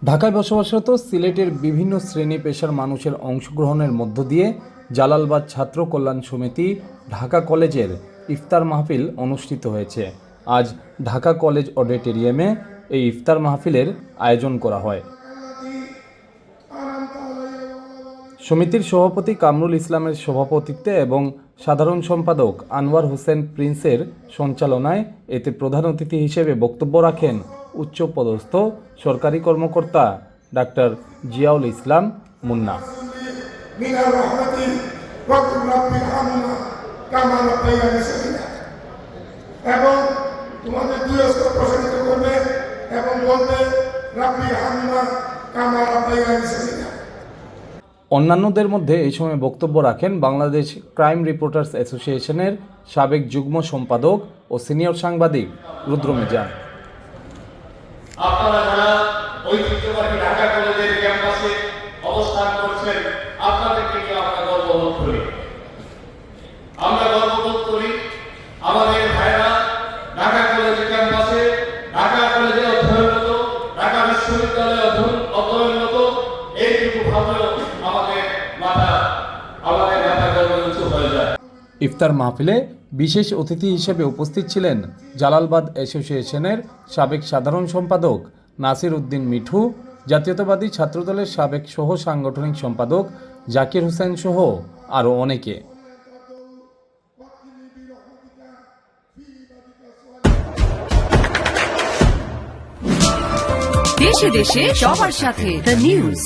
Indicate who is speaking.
Speaker 1: ঢাকায় বসবাসরত সিলেটের বিভিন্ন শ্রেণী পেশার মানুষের অংশগ্রহণের মধ্য দিয়ে জালালাবাদ ছাত্র কল্যাণ সমিতি ঢাকা কলেজের ইফতার মাহফিল অনুষ্ঠিত হয়েছে। আজ ঢাকা কলেজ অডিটোরিয়ামে এই ইফতার মাহফিলের আয়োজন করা হয়। সমিতির সভাপতি কামরুল ইসলামের সভাপতিত্বে এবং সাধারণ সম্পাদক আনোয়ার হোসেন প্রিন্সের সঞ্চালনায় এতে প্রধান অতিথি হিসেবে বক্তব্য রাখেন উচ্চপদস্থ সরকারি কর্মকর্তা ডাক্তার জিয়াউল ইসলাম মুন্না।
Speaker 2: এবং তোমাদের দুই হস্ত প্রসারিত করবে এবং বলবে রাব্বি হামিমা কামা রাব্বায়ানি সগীরা।
Speaker 1: অন্যান্যদের মধ্যে এই সময় বক্তব্য রাখেন বাংলাদেশ ক্রাইম রিপোর্টার্স অ্যাসোসিয়েশনের সাবেক যুগ্ম সম্পাদক ও সিনিয়র সাংবাদিক রুদ্র মিজান।
Speaker 3: আপনারা যারা ঐতিহ্যবাহী ঢাকা কলেজের ক্যাম্পাসে অবস্থান করছেন, আপনাদেরকে নিয়ে আমরা গর্ববোধ করি। আমরা গর্ববোধ করি আমাদের ভাইরা ঢাকা কলেজের ক্যাম্পাসে, ঢাকা কলেজে অধ্যয়নরত, ঢাকা বিশ্ববিদ্যালয়ে অধ্যয়নরত, এইটুকু ভাবলেও আমাদের মাথা গর্বে উঁচু হয়ে যায়।
Speaker 1: ইফতার মাহফিলে বিশেষ অতিথি হিসেবে উপস্থিত ছিলেন জালালাবাদ অ্যাসোসিয়েশনের সাবেক সাধারণ সম্পাদক নাসির উদ্দিন মিঠু, জাতীয়তাবাদী ছাত্রদলের সাবেক সহ সাংগঠনিক সম্পাদক জাকির হোসেন সহ আরও অনেকে।
Speaker 4: দেশে দেশে সবার সাথে দ্য নিউজ।